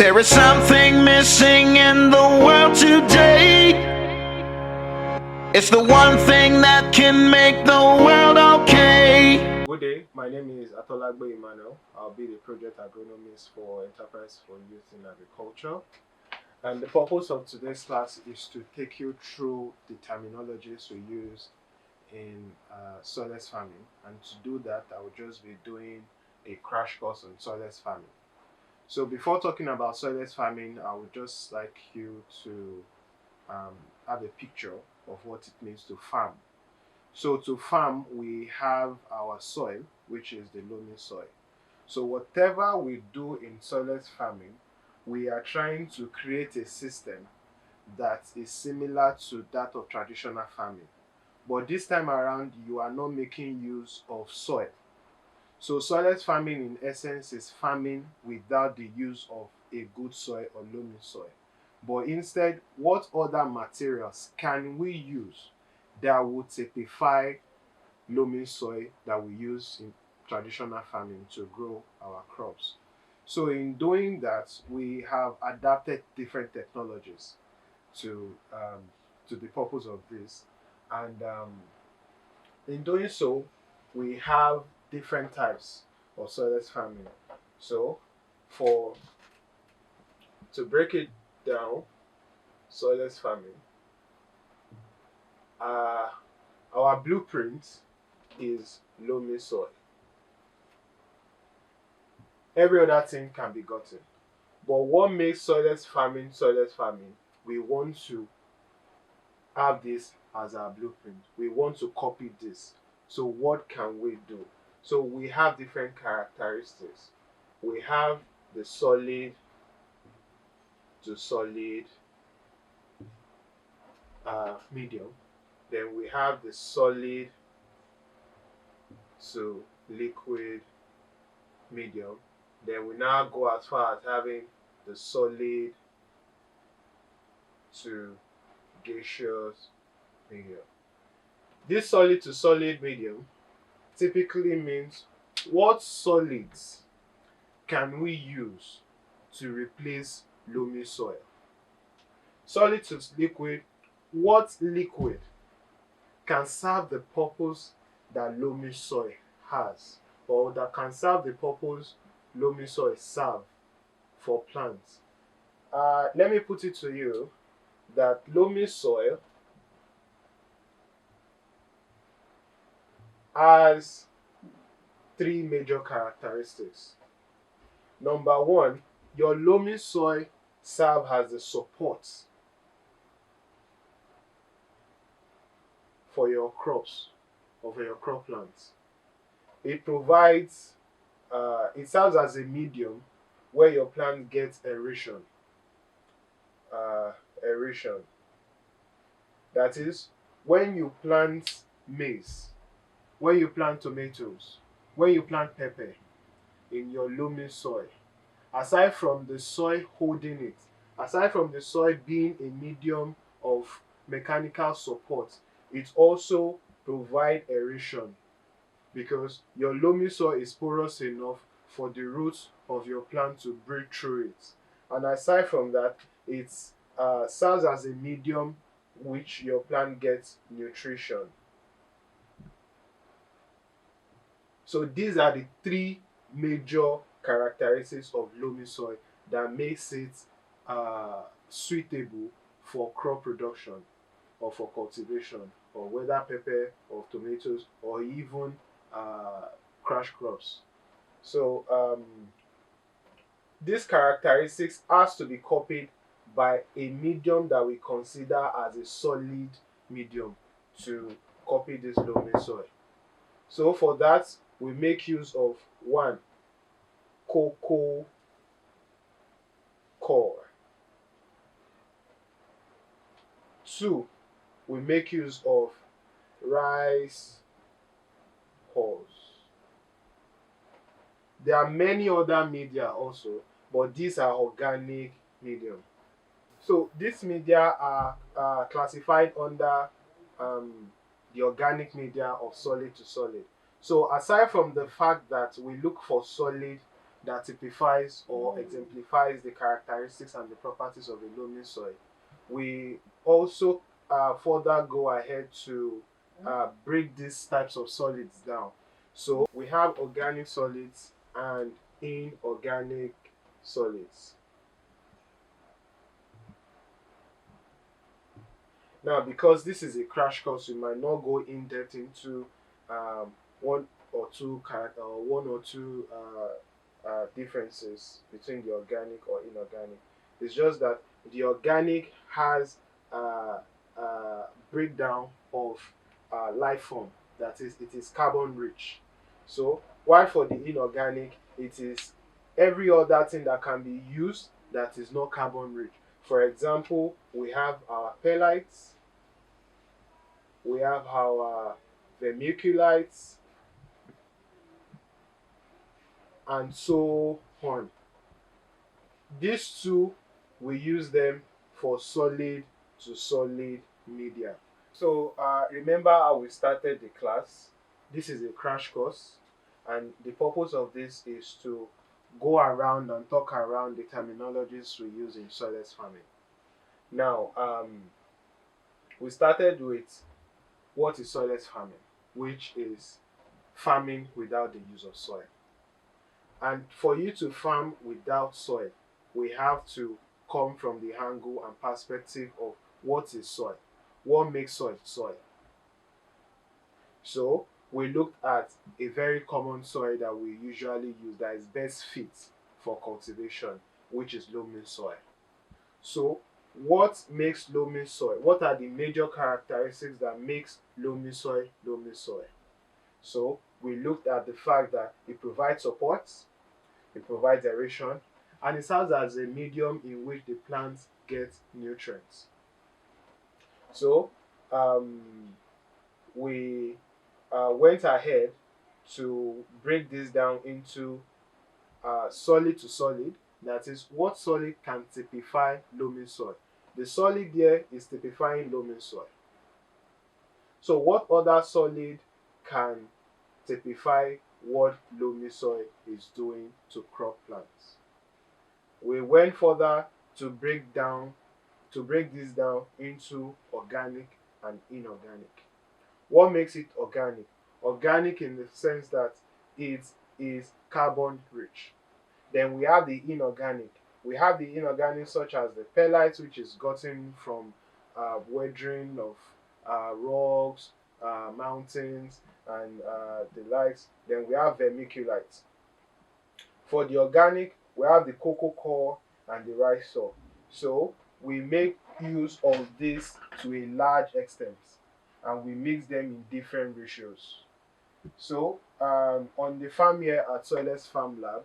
There is something missing in the world today. It's the one thing that can make the world okay. Good day, my name is Atolagbe Emmanuel. I'll be the project agronomist for Enterprise for Youth in Agriculture. And the purpose of today's class is to take you through the terminologies we use in soilless farming. And to do that, I will just be doing a crash course on soilless farming. So before talking about soilless farming, I would just like you to have a picture of what it means to farm. So to farm, we have our soil, which is the loamy soil. So whatever we do in soilless farming, we are trying to create a system that is similar to that of traditional farming. But this time around, you are not making use of soil. So soilless farming in essence is farming without the use of a good soil or loamy soil. But instead, what other materials can we use that would typify loamy soil that we use in traditional farming to grow our crops? So in doing that, we have adapted different technologies to the purpose of this. And in doing so, we have different types of soilless farming. So to break it down, soilless farming, our blueprint is loamy soil. Every other thing can be gotten. But what makes soilless farming, we want to have this as our blueprint. We want to copy this. So what can we do? So we have different characteristics. We have the solid to solid medium. Then we have the solid to liquid medium. Then we now go as far as having the solid to gaseous medium. This solid to solid medium typically means what solids can we use to replace loamy soil? Solid to liquid, what liquid can serve the purpose that loamy soil has, or that can serve the purpose loamy soil serve for plants? Let me put it to you that loamy soil has three major characteristics. Number one, your loamy soil serves as the support for your crops or for your crop plants. It provides, it serves as a medium where your plant gets aeration. That is, when you plant maize, when you plant tomatoes, when you plant pepper in your loamy soil, aside from the soil holding it, aside from the soil being a medium of mechanical support, it also provides aeration because your loamy soil is porous enough for the roots of your plant to break through it. And aside from that, it serves as a medium which your plant gets nutrition. So these are the three major characteristics of loamy soil that makes it suitable for crop production or for cultivation, or whether pepper or tomatoes or even cash crops. So these characteristics has to be copied by a medium that we consider as a solid medium to copy this loamy soil. So for that, we make use of one, cocoa coir. Two, we make use of rice hulls. There are many other media also, but these are organic medium. So these media are classified under the organic media of solid to solid. So aside from the fact that we look for solid that typifies or exemplifies the characteristics and the properties of a loamy soil. We also further go ahead to break these types of solids down. So we have organic solids and inorganic solids. Now, because this is a crash course, we might not go in depth into one or two differences between the organic or inorganic. It's just that the organic has a breakdown of life form, that is, it is carbon rich. So while for the inorganic, it is every other thing that can be used that is not carbon rich. For example, we have our perlites, we have our vermiculites, and so on. These two, we use them for solid to solid media. So remember how we started the class. This is a crash course, and the purpose of this is to go around and talk around the terminologies we use in soilless farming. Now, we started with what is soilless farming, which is farming without the use of soil. And for you to farm without soil, we have to come from the angle and perspective of what is soil, what makes soil soil. So we looked at a very common soil that we usually use that is best fit for cultivation, which is loamy soil. So what makes loamy soil? What are the major characteristics that makes loamy soil loamy soil? So we looked at the fact that it provides support, it provides aeration, and it serves as a medium in which the plants get nutrients. So we went ahead to break this down into solid to solid. That is, what solid can typify loamy soil. The solid there is typifying loamy soil. So what other solid can typify what loamy soil is doing to crop plants? We went further to break this down into organic and inorganic. What makes it organic? Organic in the sense that it is carbon rich. Then we have the inorganic. We have the inorganic such as the perlite, which is gotten from weathering of rocks, mountains, and the likes. Then we have vermiculite. For the organic, we have the cocoa coir and the rice soil. So we make use of this to a large extent, and we mix them in different ratios. So on the farm here at Soilless Farm Lab,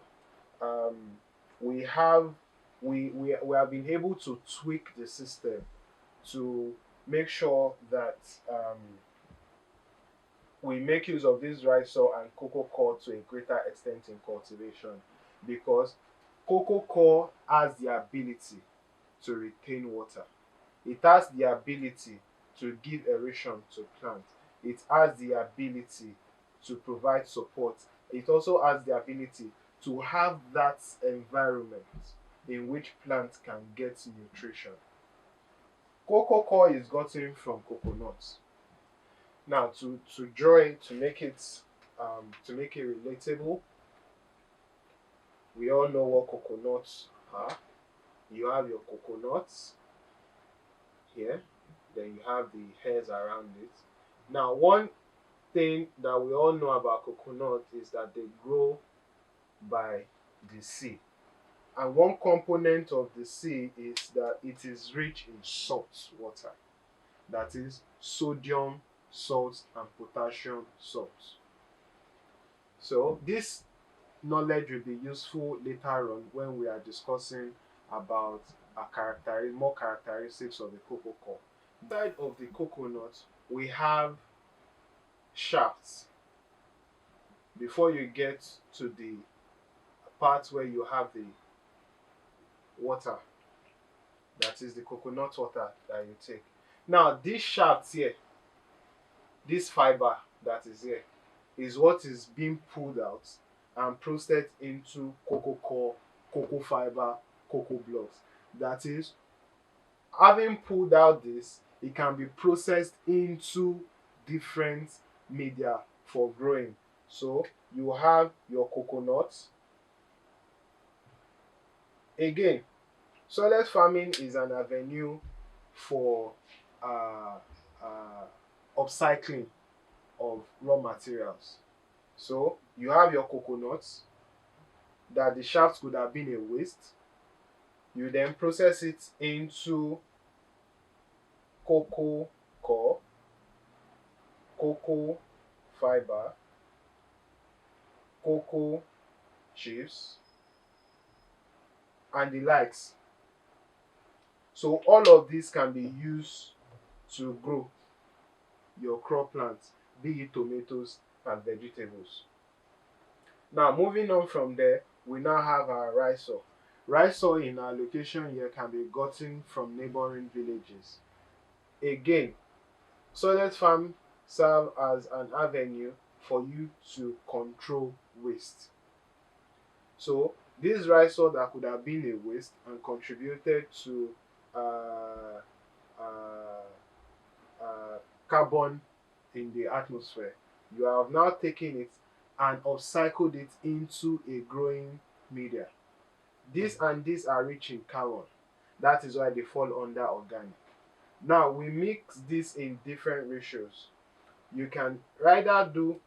we have been able to tweak the system to make sure that we make use of this rice soil and cocoa coir to a greater extent in cultivation, because cocoa coir has the ability to retain water. It has the ability to give aeration to plants. It has the ability to provide support. It also has the ability to have that environment in which plants can get nutrition. Cocoa coir is gotten from coconuts. Now, to draw it, to make it relatable, we all know what coconuts are. You have your coconuts here, then you have the hairs around it. Now, one thing that we all know about coconut is that they grow by the sea. And one component of the sea is that it is rich in salt water. That is sodium salts and potassium salts. So this knowledge will be useful later on when we are discussing about more characteristics of the cocoa coir. Inside of the coconut, we have shafts. Before you get to the part where you have the water, that is the coconut water that you take. Now, these shafts here, this fiber that is here, is what is being pulled out and processed into cocoa core, cocoa fiber, cocoa blocks. That is, having pulled out this, it can be processed into different media for growing. So you have your coconut. Again, soilless farming is an avenue for uh, uh, upcycling of raw materials. So you have your coconuts that the shaft could have been a waste. You then process it into cocoa core, cocoa fiber, cocoa chips, and the likes. So all of these can be used to grow your crop plants, be it tomatoes and vegetables. Now moving on from there, we now have our rice soil. Rice soil in our location here can be gotten from neighboring villages. Again, soilless farm serve as an avenue for you to control waste. So this rice soil that could have been a waste and contributed to uh, uh, carbon in the atmosphere, you have now taken it and upcycled it into a growing media. This and this are rich in carbon. That is why they fall under organic. Now we mix this in different ratios. You can either do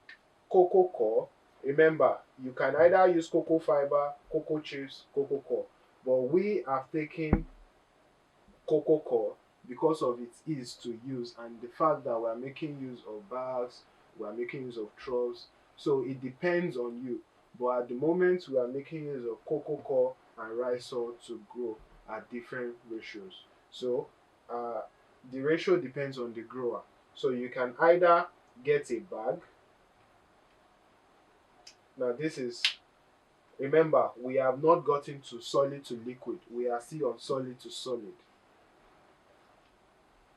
cocoa core. Remember, you can either use cocoa fiber, cocoa chips, cocoa core. But we have taken cocoa core because of its ease to use and the fact that we are making use of bags, we are making use of troughs. So it depends on you. But at the moment, we are making use of cocoa core and rice soil to grow at different ratios. So uh, the ratio depends on the grower. So you can either get a bag. Now this is, remember, we have not gotten to solid to liquid. We are still on solid to solid.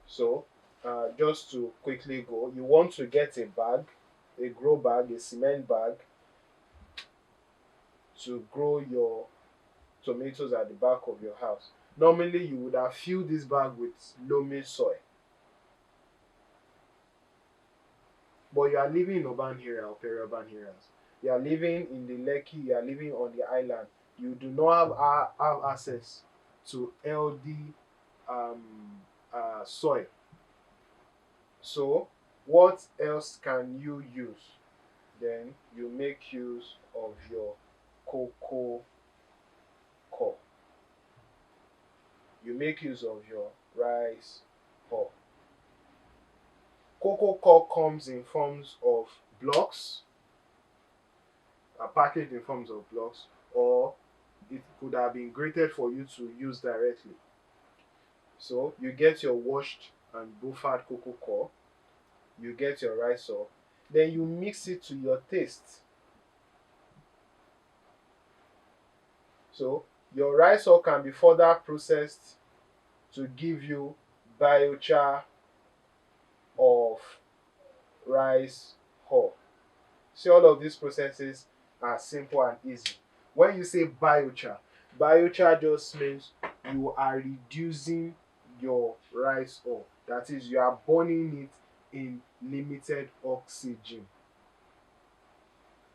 So just to quickly go, you want to get a bag, a grow bag, a cement bag to grow your tomatoes at the back of your house. Normally you would have filled this bag with loamy soil. But you are living in urban area or peri-urban areas. You are living in the Lekki, you are living on the island. You do not have access to healthy soil. So what else can you use? Then you make use of your cocoa core. You make use of your rice core. Cocoa core comes in forms of blocks, are packaged in forms of blocks, or it could have been grated for you to use directly. So you get your washed and buffered cocoa core, you get your rice soil, then you mix it to your taste. So your rice soil can be further processed to give you biochar of rice hull. See, all of these processes are simple and easy. When you say biochar, biochar just means you are reducing your rice hull. That is, you are burning it in limited oxygen.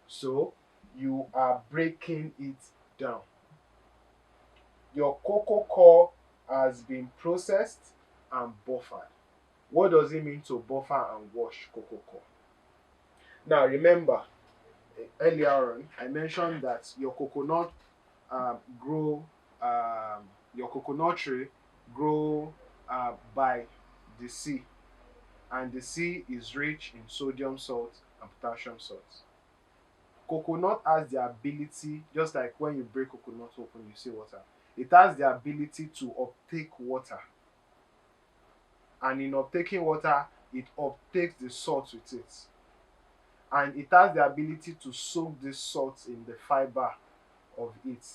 So you are breaking it down. Your cocoa core has been processed and buffered. What does it mean to buffer and wash cocoa core? Now remember, earlier on I mentioned that your coconut grow your coconut tree grow by the sea, and the sea is rich in sodium salt and potassium salt. Coconut has the ability, just like when you break coconut open you see water, it has the ability to uptake water, and in uptaking water it uptakes the salt with it, and it has the ability to soak this salt in the fiber of it,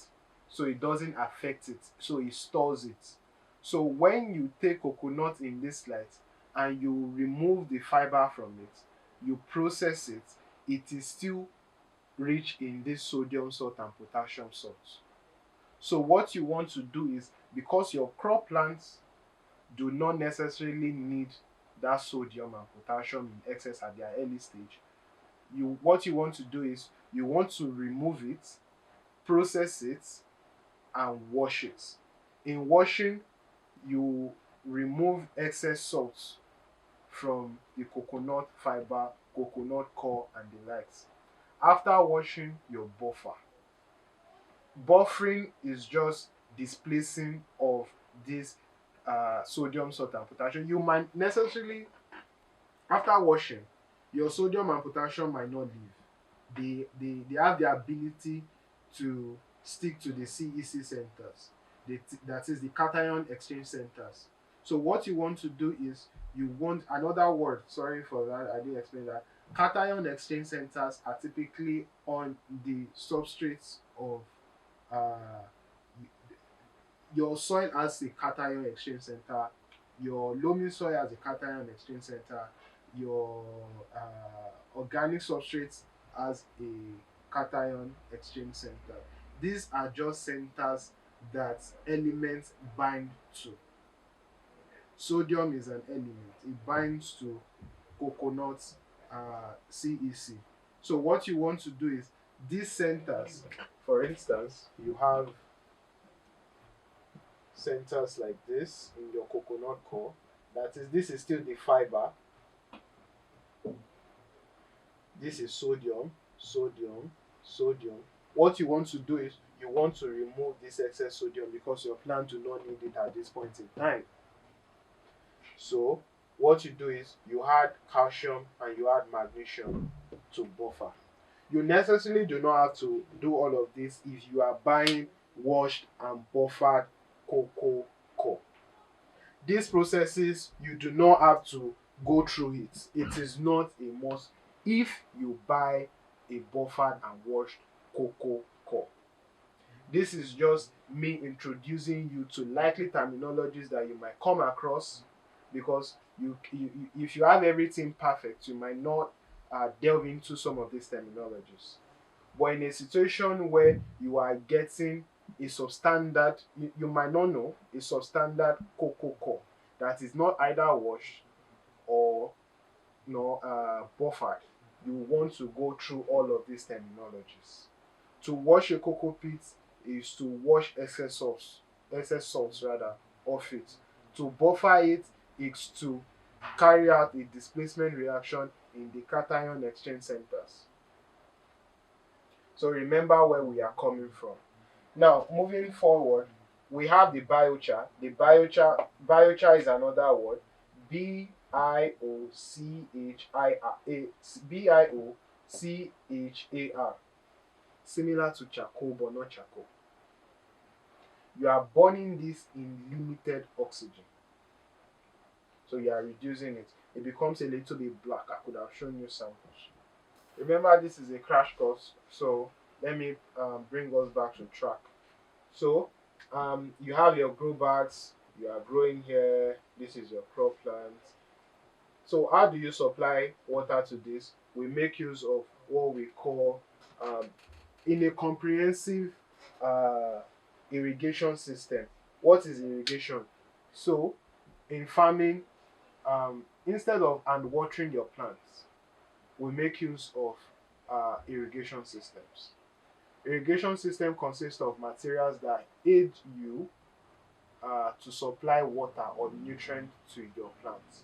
so it doesn't affect it, so it stores it. So when you take coconut in this light and you remove the fiber from it, you process it, it is still rich in this sodium salt and potassium salt. So what you want to do is, because your crop plants do not necessarily need that sodium and potassium in excess at their early stage, what you want to do is you want to remove it, process it, and wash it. In washing, you remove excess salt from the coconut fiber, coconut core, and the likes. After washing, you buffer. Buffering is just displacing of this sodium, salt, and potassium. You might necessarily, after washing, your sodium and potassium might not leave. They have the ability to stick to the CEC centers, that is the cation exchange centers. So what you want to do is, you want another word, sorry for that, I didn't explain that. Cation exchange centers are typically on the substrates of uh, your soil has a cation exchange center, your loamy soil has a cation exchange center, your organic substrate has a cation exchange center. These are just centers that elements bind to. Sodium is an element, it binds to coconut CEC. So what you want to do is, these centers, for instance, you have centers like this in your coconut core. That is, this is still the fiber. This is sodium, sodium, sodium. What you want to do is, you want to remove this excess sodium because your plant do not need it at this point in time. So what you do is, you add calcium and you add magnesium to buffer. You necessarily do not have to do all of this if you are buying washed and buffered cocoa core. These processes, you do not have to go through it. It is not a must if you buy a buffered and washed cocoa core. This is just me introducing you to likely terminologies that you might come across, because if you have everything perfect, you might not delve into some of these terminologies. But in a situation where you are getting a substandard, you might not know a substandard cocoa core that is not either washed or buffered, you want to go through all of these terminologies. To wash a cocoa pit is to wash excess salts rather off it. To buffer it is to carry out a displacement reaction in the cation exchange centers. So remember where we are coming from. Now, moving forward, we have the biochar. The biochar is another word. Biochar, similar to charcoal but not charcoal. You are burning this in limited oxygen, so you are reducing it. It becomes a little bit black. I could have shown you samples. Remember, this is a crash course, so let me bring us back to track. So you have your grow bags, you are growing here, this is your crop plant. So how do you supply water to this? We make use of what we call, in a comprehensive irrigation system. What is irrigation? So in farming, instead of hand watering your plants, we make use of irrigation systems. Irrigation system consists of materials that aid you to supply water or nutrient to your plants.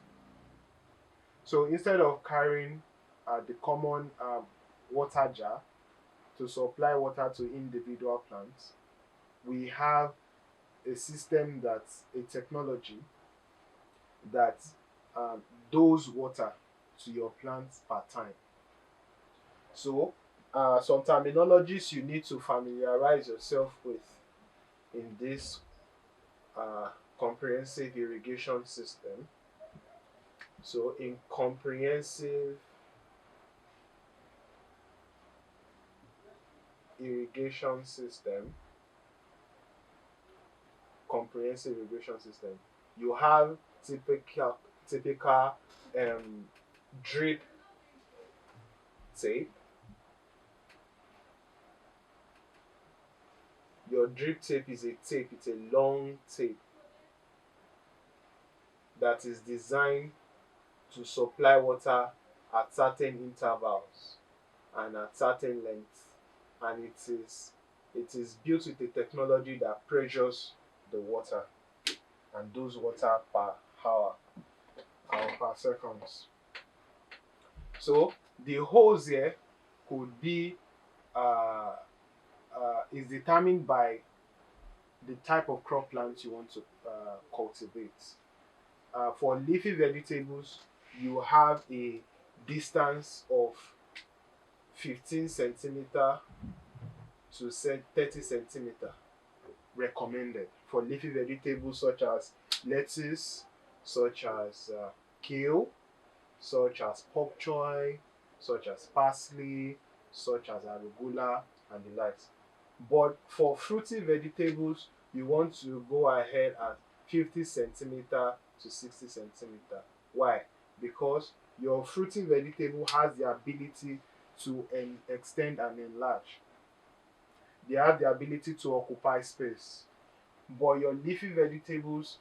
So instead of carrying the common water jar to supply water to individual plants, we have a system, a technology that dose water to your plants per time. So some terminologies you need to familiarize yourself with in this comprehensive irrigation system. So in comprehensive irrigation system, you have typical drip tape, Your drip tape is a tape, it's a long tape that is designed to supply water at certain intervals and at certain lengths, and it is built with a technology that pressures the water and does water per hour or per seconds. So the hose here could be uh, is determined by the type of crop plant you want to cultivate. For leafy vegetables, you have a distance of 15 centimeter to 30 centimeter recommended for leafy vegetables such as lettuce, such as kale, such as pok choy, such as parsley, such as arugula, and the likes. But for fruity vegetables, you want to go ahead at 50 centimeter to 60 centimeter. Why? Because your fruity vegetable has the ability to extend and enlarge. They have the ability to occupy space. But your leafy vegetables,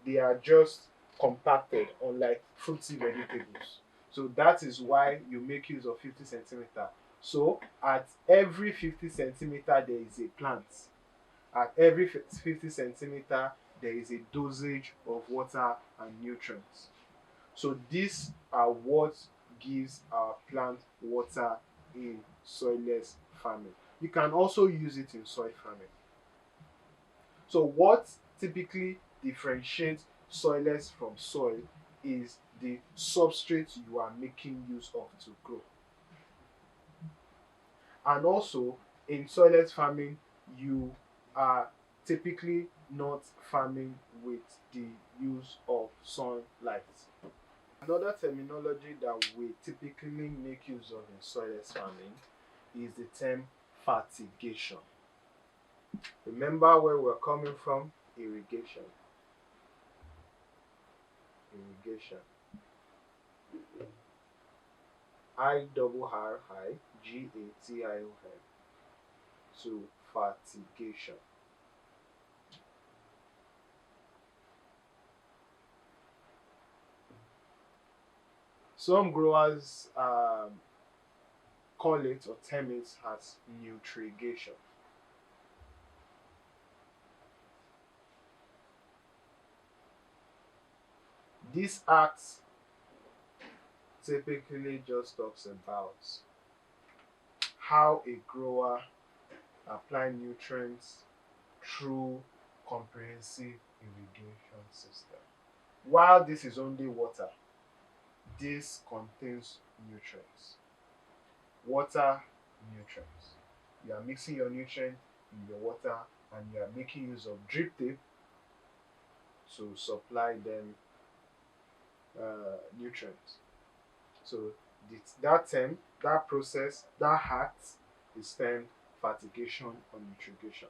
they are just compacted, unlike fruity vegetables. So that is why you make use of 50 centimeter. So at every 50 centimeter there is a plant. At every 50 centimeter there is a dosage of water and nutrients. So these are what gives our plant water in soilless farming. You can also use it in soil farming. So what typically differentiates soilless from soil is the substrate you are making use of to grow. And also in soilless farming, you are typically not farming with the use of sunlight. Another terminology that we typically make use of in soilless farming is the term fertigation. Remember where we're coming from? Irrigation. Irrigation. IRRIGATION. So fertigation. Some growers call it or term it as nutriegation. This act typically just talks about how a grower apply nutrients through comprehensive irrigation system. While this is only water, this contains nutrients. Water, nutrients. You are mixing your nutrient in your water and you are making use of drip tape to supply them nutrients. So that term, that process, that act is termed fertigation or nutrition.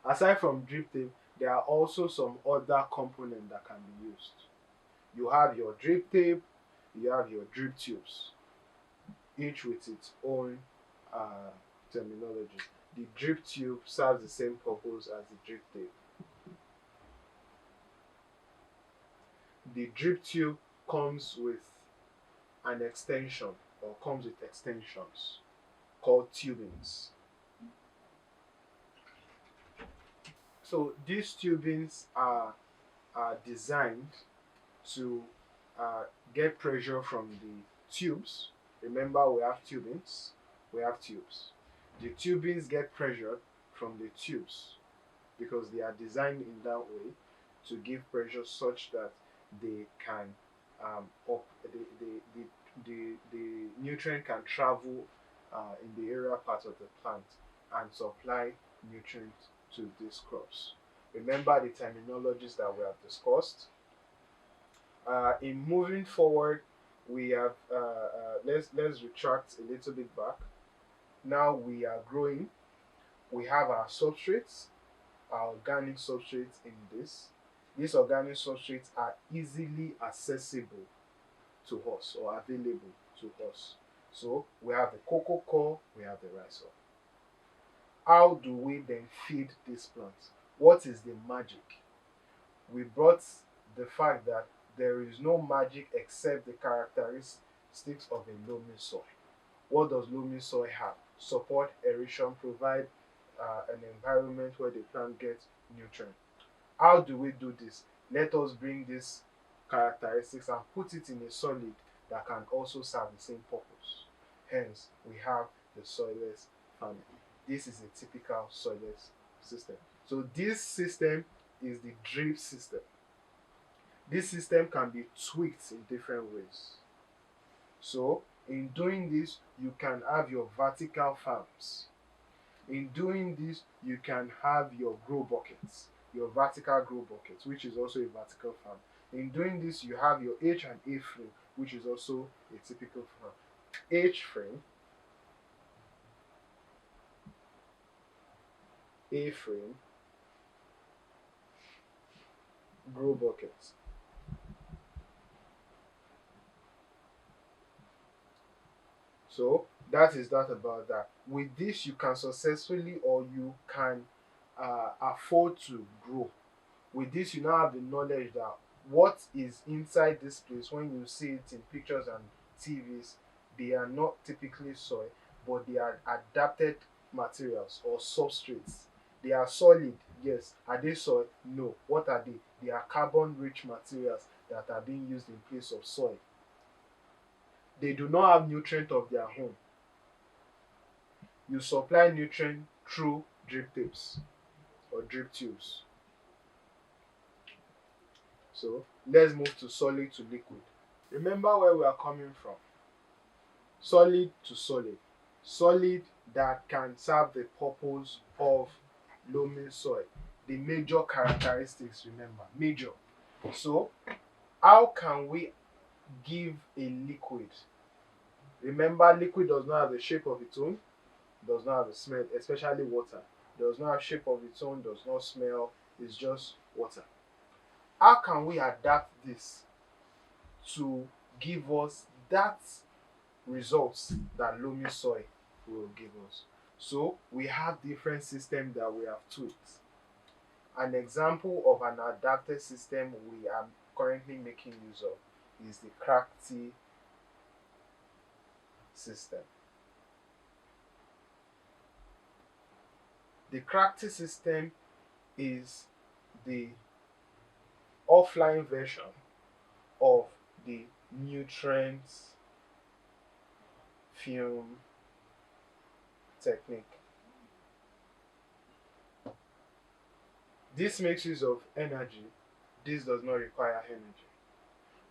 Aside from drip tape, there are also some other components that can be used. You have your drip tape, you have your drip tubes, each with its own terminology. The drip tube serves the same purpose as the drip tape. The drip tube comes with an extension or comes with extensions called tubings. So these tubings are designed to get pressure from the tubes. Remember, we have tubings, we have tubes. The tubings get pressure from the tubes because they are designed in that way to give pressure such that they can the nutrient can travel in the aerial part of the plant and supply nutrients to these crops. Remember the terminologies that we have discussed. In moving forward, we have let's retract a little bit back. Now we are growing. We have our substrates, our organic substrates in this. These organic substrates are easily accessible to us or available to us. So we have the cocoa coir, we have the rice hull. how do we then feed these plants? What is the magic? We brought the fact that there is no magic except the characteristics of a loamy soil. What does loamy soil have? Support aeration, provide an environment where the plant gets nutrients. How do we do this? Let us bring these characteristics and put it in a solid that can also serve the same purpose. Hence, we have the soilless farming. This is a typical soilless system. So this system is the drip system. This system can be tweaked in different ways. So in doing this, you can have your vertical farms. In doing this, you can have your grow buckets, your vertical grow buckets, which is also a vertical farm. In doing this, you have your H and A frame, which is also a typical farm. H frame, A frame, grow buckets. So that is that about that. With this, you can successfully or you can afford to grow. With this, you now have the knowledge that what is inside this place, when you see it in pictures and TVs, they are not typically soil, but they are adapted materials or substrates. They are solid, yes. Are they soil? No. What are they? They are carbon rich materials that are being used in place of soil. They do not have nutrient of their own. You supply nutrient through drip tips or drip tubes. So let's move to solid to liquid. Remember where we are coming from. Solid to solid. Solid that can serve the purpose of loamy soil. The major characteristics, remember, major. So how can we give a liquid? Remember, liquid does not have a shape of its own, does not have a smell, especially water. Does not have shape of its own, does not smell, it's just water. How can we adapt this to give us that results that loamy soil will give us? So we have different systems that we have tweaked. An example of an adapted system we are currently making use of is the Crafty system. The Crafty system is the offline version of the nutrients film technique. This makes use of energy. This does not require energy.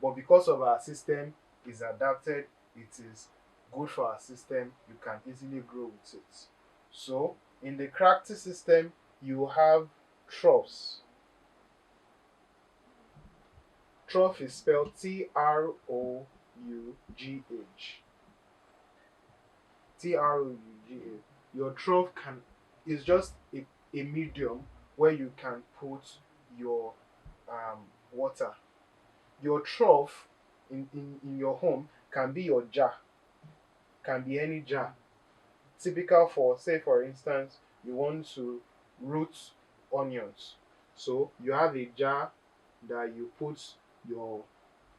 But because of our system is adapted, it is good for our system. You can easily grow with it. So in the Crafty system, you have troughs. Trough is spelled Troughh. Troughh. Your trough is just a medium where you can put your water. Your trough in your home can be your jar, can be any jar. Typical for, say for instance, you want to root onions. So you have a jar that you put your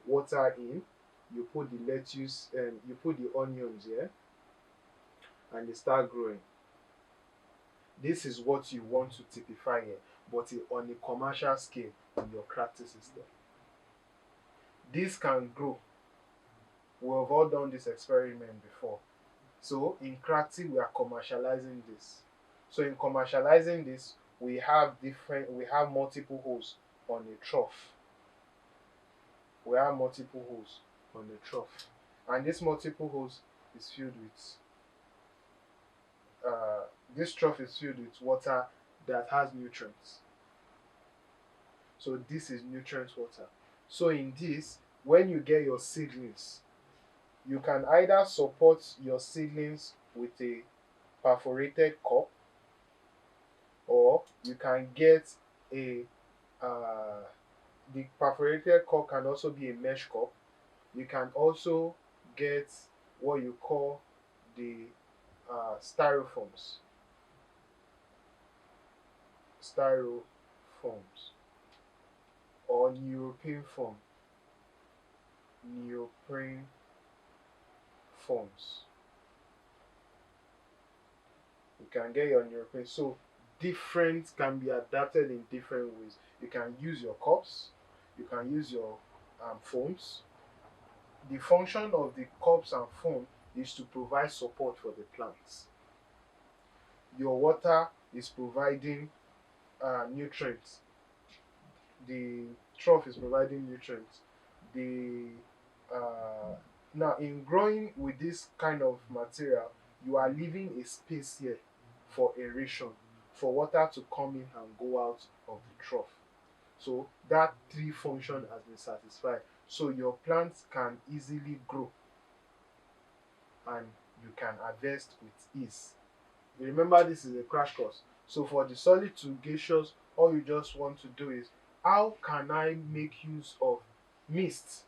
water in, you put the lettuce and you put the onions here, and they start growing. This is what you want to typify here, but on a commercial scale in your Crafty system. This can grow. We have all done this experiment before. So in Crafty, we are commercializing this. So in commercializing this, we have multiple holes on a trough. We have multiple holes on the trough, and this multiple holes is filled with this trough is filled with water that has nutrients. So this is nutrient water. So in this, when you get your seedlings, you can either support your seedlings with a perforated cup, or you can get the perforated cup can also be a mesh cup. You can also get what you call the styrofoams. styrofoams or neoprene forms. You can get your neoprene. So different can be adapted in different ways. You can use your cups, you can use your foams. The function of the cups and foam is to provide support for the plants. Your water is providing nutrients. The trough is providing nutrients. Now in growing with this kind of material, you are leaving a space here for aeration, for water to come in and go out of the trough. So that tree function has been satisfied. So your plants can easily grow and you can harvest with ease. Remember, this is a crash course. So for the solid to gaseous, all you just want to do is, how can I make use of mist?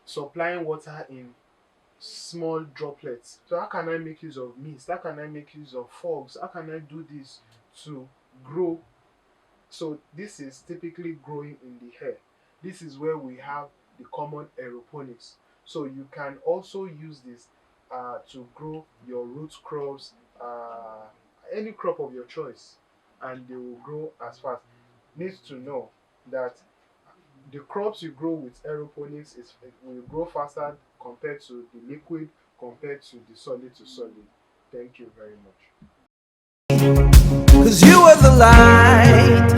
Supplying water in small droplets. So how can I make use of mist? How can I make use of fogs? How can I do this to grow? So this is typically growing in the air. This is where we have the common aeroponics. So you can also use this to grow your root crops, any crop of your choice, and they will grow as fast. Need to know that the crops you grow with aeroponics will grow faster compared to the liquid, compared to the solid to solid. Thank you very much. 'Cause you are the light.